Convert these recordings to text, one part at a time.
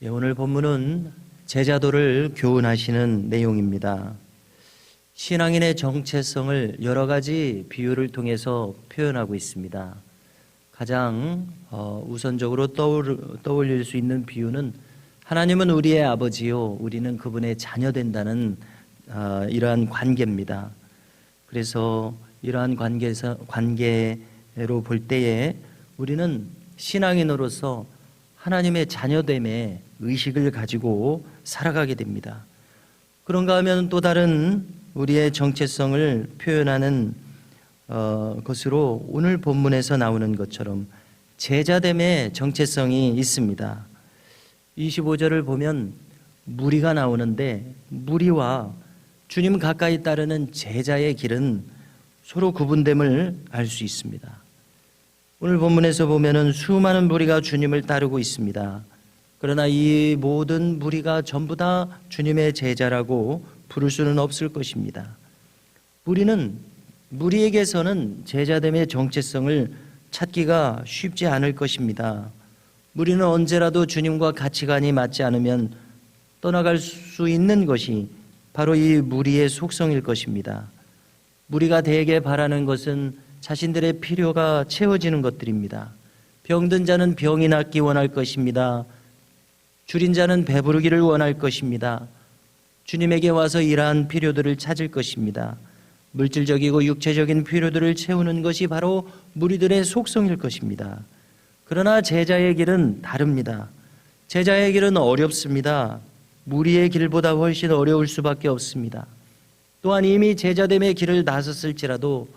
오늘 본문은 제자도를 교훈하시는 내용입니다. 신앙인의 정체성을 여러 가지 비유를 통해서 표현하고 있습니다. 가장 우선적으로 떠올릴 수 있는 비유는 하나님은 우리의 아버지요, 우리는 그분의 자녀 된다는 이러한 관계입니다. 그래서 이러한 관계로 볼 때에 우리는 신앙인으로서 하나님의 자녀됨의 의식을 가지고 살아가게 됩니다. 그런가 하면 또 다른 우리의 정체성을 표현하는 것으로 오늘 본문에서 나오는 것처럼 제자됨의 정체성이 있습니다. 25절을 보면 무리가 나오는데 무리와 주님 가까이 따르는 제자의 길은 서로 구분됨을 알 수 있습니다. 오늘 본문에서 보면은 수많은 무리가 주님을 따르고 있습니다. 그러나 이 모든 무리가 전부 다 주님의 제자라고 부를 수는 없을 것입니다. 무리에게서는 제자됨의 정체성을 찾기가 쉽지 않을 것입니다. 무리는 언제라도 주님과 가치관이 맞지 않으면 떠나갈 수 있는 것이 바로 이 무리의 속성일 것입니다. 무리가 대개 바라는 것은 자신들의 필요가 채워지는 것들입니다. 병든 자는 병이 낫기 원할 것입니다. 줄인 자는 배부르기를 원할 것입니다. 주님에게 와서 이러한 필요들을 찾을 것입니다. 물질적이고 육체적인 필요들을 채우는 것이 바로 무리들의 속성일 것입니다. 그러나 제자의 길은 다릅니다. 제자의 길은 어렵습니다. 무리의 길보다 훨씬 어려울 수밖에 없습니다. 또한 이미 제자됨의 길을 나섰을지라도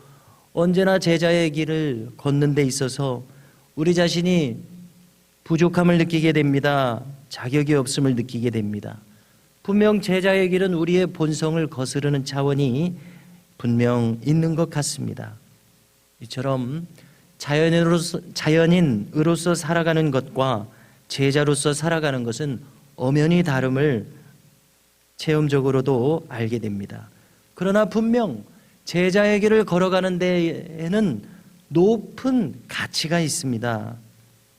언제나 제자의 길을 걷는 데 있어서 우리 자신이 부족함을 느끼게 됩니다. 자격이 없음을 느끼게 됩니다. 분명 제자의 길은 우리의 본성을 거스르는 차원이 분명 있는 것 같습니다. 이처럼 자연인으로서 살아가는 것과 제자로서 살아가는 것은 엄연히 다름을 체험적으로도 알게 됩니다. 그러나 분명 제자의 길을 걸어가는 데에는 높은 가치가 있습니다.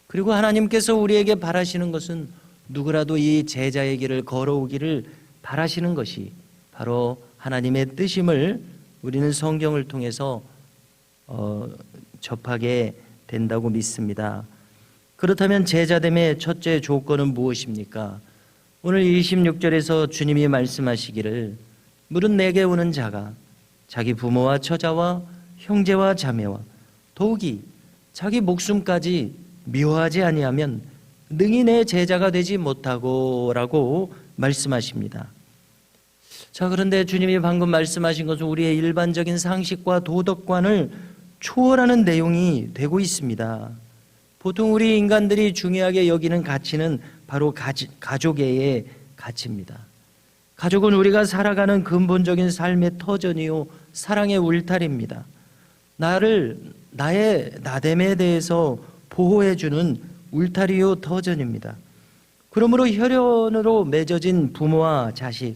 그리고 하나님께서 우리에게 바라시는 것은 누구라도 이 제자의 길을 걸어오기를 바라시는 것이 바로 하나님의 뜻임을 우리는 성경을 통해서 접하게 된다고 믿습니다. 그렇다면 제자됨의 첫째 조건은 무엇입니까? 오늘 26절에서 주님이 말씀하시기를 물은 내게 오는 자가 자기 부모와 처자와 형제와 자매와 더욱이 자기 목숨까지 미워하지 아니하면 능히 내 제자가 되지 못하고 라고 말씀하십니다. 자, 그런데 주님이 방금 말씀하신 것은 우리의 일반적인 상식과 도덕관을 초월하는 내용이 되고 있습니다. 보통 우리 인간들이 중요하게 여기는 가치는 바로 가족의 가치입니다. 가족은 우리가 살아가는 근본적인 삶의 터전이요 사랑의 울타리입니다. 나의 나됨에 대해서 보호해주는 울타리요 터전입니다. 그러므로 혈연으로 맺어진 부모와 자식,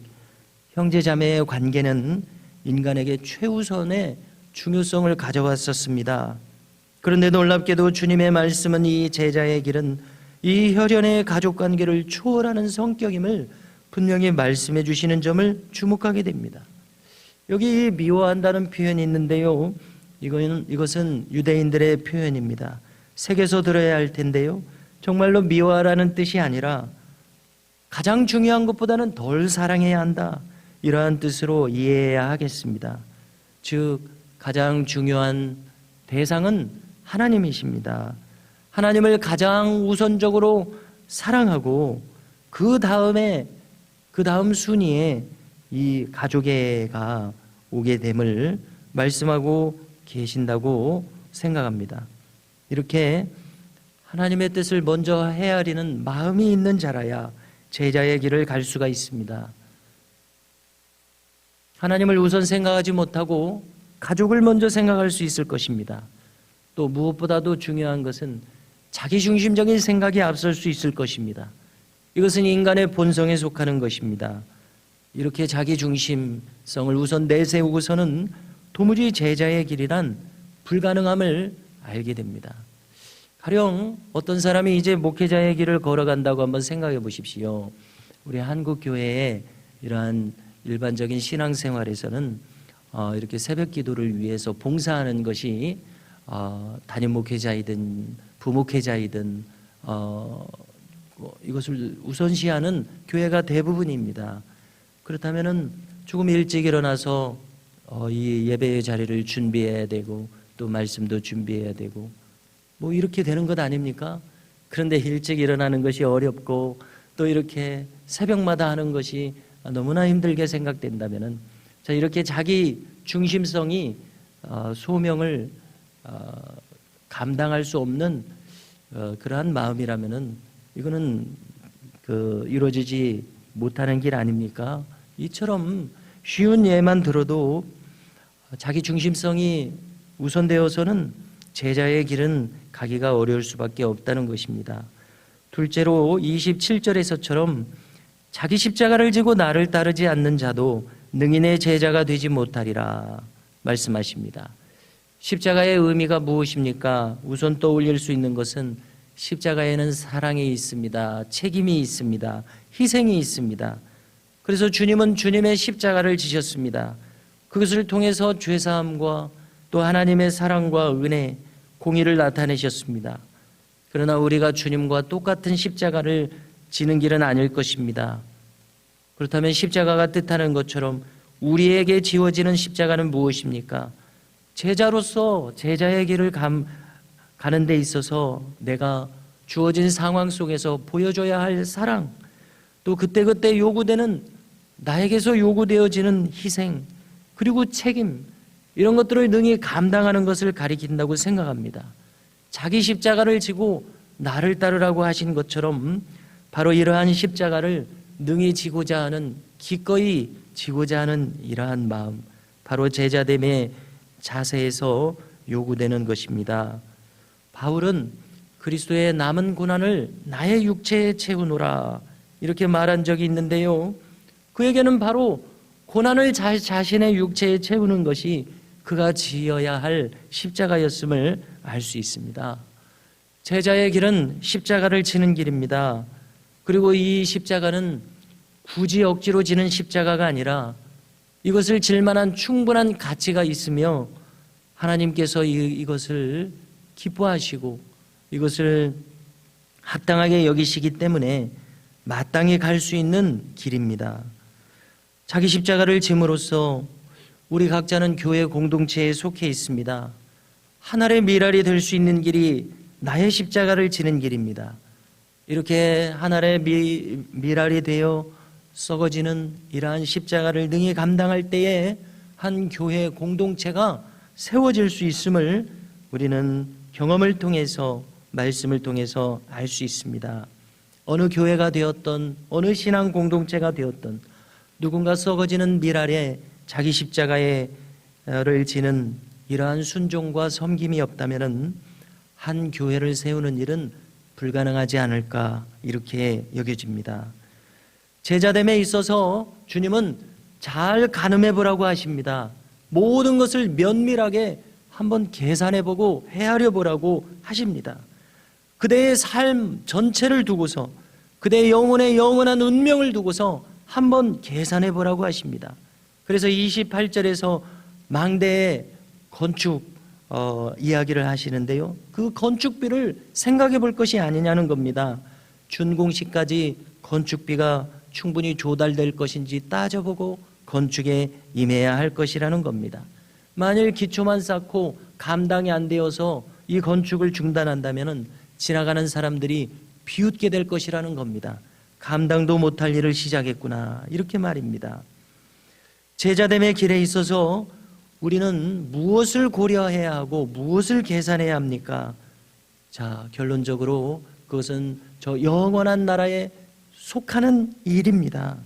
형제자매의 관계는 인간에게 최우선의 중요성을 가져왔었습니다. 그런데 놀랍게도 주님의 말씀은 이 제자의 길은 이 혈연의 가족관계를 초월하는 성격임을 분명히 말씀해 주시는 점을 주목하게 됩니다. 여기 미워한다는 표현이 있는데요, 이것은 유대인들의 표현입니다. 새겨서 들어야 할 텐데요, 정말로 미워하라는 뜻이 아니라 가장 중요한 것보다는 덜 사랑해야 한다, 이러한 뜻으로 이해해야 하겠습니다. 즉 가장 중요한 대상은 하나님이십니다. 하나님을 가장 우선적으로 사랑하고 그 다음 순위에 이 가족애가 오게 됨을 말씀하고 계신다고 생각합니다. 이렇게 하나님의 뜻을 먼저 헤아리는 마음이 있는 자라야 제자의 길을 갈 수가 있습니다. 하나님을 우선 생각하지 못하고 가족을 먼저 생각할 수 있을 것입니다. 또 무엇보다도 중요한 것은 자기중심적인 생각이 앞설 수 있을 것입니다. 이것은 인간의 본성에 속하는 것입니다. 이렇게 자기중심성을 우선 내세우고서는 도무지 제자의 길이란 불가능함을 알게 됩니다. 가령 어떤 사람이 이제 목회자의 길을 걸어간다고 한번 생각해 보십시오. 우리 한국 교회의 이러한 일반적인 신앙생활에서는 이렇게 새벽 기도를 위해서 봉사하는 것이 담임 목회자이든 부목회자이든 이것을 우선시하는 교회가 대부분입니다. 그렇다면은 조금 일찍 일어나서 이 예배의 자리를 준비해야 되고 또 말씀도 준비해야 되고 뭐 이렇게 되는 것 아닙니까? 그런데 일찍 일어나는 것이 어렵고 또 이렇게 새벽마다 하는 것이 너무나 힘들게 생각된다면은 자, 이렇게 자기 중심성이 소명을 감당할 수 없는 그러한 마음이라면은 이거는 이루어지지 못하는 길 아닙니까? 이처럼 쉬운 예만 들어도 자기 중심성이 우선되어서는 제자의 길은 가기가 어려울 수밖에 없다는 것입니다. 둘째로 27절에서처럼 자기 십자가를 지고 나를 따르지 않는 자도 능히 내 제자가 되지 못하리라 말씀하십니다. 십자가의 의미가 무엇입니까? 우선 떠올릴 수 있는 것은 십자가에는 사랑이 있습니다. 책임이 있습니다. 희생이 있습니다. 그래서 주님은 주님의 십자가를 지셨습니다. 그것을 통해서 죄사함과 또 하나님의 사랑과 은혜, 공의를 나타내셨습니다. 그러나 우리가 주님과 똑같은 십자가를 지는 길은 아닐 것입니다. 그렇다면 십자가가 뜻하는 것처럼 우리에게 지워지는 십자가는 무엇입니까? 제자로서 제자의 길을 가는 데 있어서 내가 주어진 상황 속에서 보여줘야 할 사랑, 또 그때그때 요구되는 나에게서 요구되어지는 희생, 그리고 책임, 이런 것들을 능히 감당하는 것을 가리킨다고 생각합니다. 자기 십자가를 지고 나를 따르라고 하신 것처럼 바로 이러한 십자가를 능히 지고자 하는, 기꺼이 지고자 하는 이러한 마음, 바로 제자됨의 자세에서 요구되는 것입니다. 바울은 그리스도의 남은 고난을 나의 육체에 채우노라 이렇게 말한 적이 있는데요, 그에게는 바로 고난을 자신의 육체에 채우는 것이 그가 지어야 할 십자가였음을 알 수 있습니다. 제자의 길은 십자가를 지는 길입니다. 그리고 이 십자가는 굳이 억지로 지는 십자가가 아니라 이것을 질 만한 충분한 가치가 있으며 하나님께서 이것을 기뻐하시고 이것을 합당하게 여기시기 때문에 마땅히 갈 수 있는 길입니다. 자기 십자가를 짐으로써 우리 각자는 교회 공동체에 속해 있습니다. 하나의 미랄이 될 수 있는 길이 나의 십자가를 지는 길입니다. 이렇게 하나의 미랄이 되어 썩어지는 이러한 십자가를 능히 감당할 때에 한 교회 공동체가 세워질 수 있음을 우리는 경험을 통해서, 말씀을 통해서 알 수 있습니다. 어느 교회가 되었던, 어느 신앙 공동체가 되었던 누군가 썩어지는 미랄에 자기 십자가를 지는 이러한 순종과 섬김이 없다면 한 교회를 세우는 일은 불가능하지 않을까 이렇게 여겨집니다. 제자됨에 있어서 주님은 잘 가늠해 보라고 하십니다. 모든 것을 면밀하게 한번 계산해 보고 헤아려 보라고 하십니다. 그대의 삶 전체를 두고서, 그대의 영혼의 영원한 운명을 두고서 한번 계산해 보라고 하십니다. 그래서 28절에서 망대의 건축 이야기를 하시는데요, 그 건축비를 생각해 볼 것이 아니냐는 겁니다. 준공식까지 건축비가 충분히 조달될 것인지 따져보고 건축에 임해야 할 것이라는 겁니다. 만일 기초만 쌓고 감당이 안 되어서 이 건축을 중단한다면 지나가는 사람들이 비웃게 될 것이라는 겁니다. 감당도 못할 일을 시작했구나 이렇게 말입니다. 제자됨의 길에 있어서 우리는 무엇을 고려해야 하고 무엇을 계산해야 합니까? 자, 결론적으로 그것은 저 영원한 나라에 속하는 일입니다.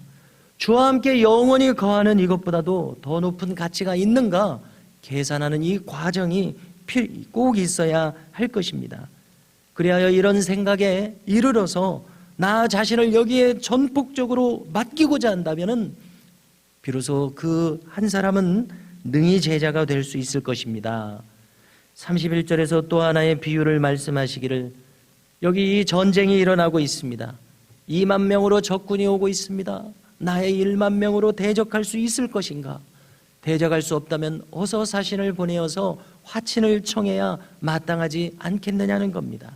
주와 함께 영원히 거하는 이것보다도 더 높은 가치가 있는가 계산하는 이 과정이 꼭 있어야 할 것입니다. 그리하여 이런 생각에 이르러서 나 자신을 여기에 전폭적으로 맡기고자 한다면 비로소 그 한 사람은 능히 제자가 될 수 있을 것입니다. 31절에서 또 하나의 비유를 말씀하시기를 여기 이 전쟁이 일어나고 있습니다. 2만 명으로 적군이 오고 있습니다. 나의 1만 명으로 대적할 수 있을 것인가? 대적할 수 없다면 어서 사신을 보내어서 화친을 청해야 마땅하지 않겠느냐는 겁니다.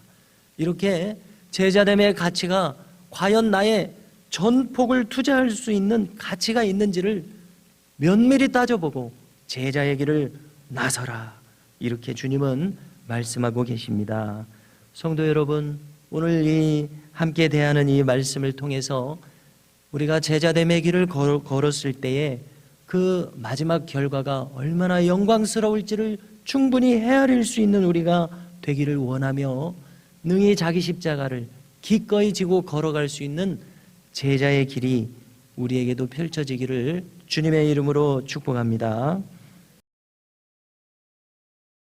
이렇게 제자됨의 가치가 과연 나의 전폭을 투자할 수 있는 가치가 있는지를 면밀히 따져보고 제자의 길을 나서라, 이렇게 주님은 말씀하고 계십니다. 성도 여러분, 오늘 이 함께 대하는 이 말씀을 통해서 우리가 제자됨의 길을 걸었을 때에 그 마지막 결과가 얼마나 영광스러울지를 충분히 헤아릴 수 있는 우리가 되기를 원하며 능히 자기 십자가를 기꺼이 지고 걸어갈 수 있는 제자의 길이 우리에게도 펼쳐지기를 주님의 이름으로 축복합니다.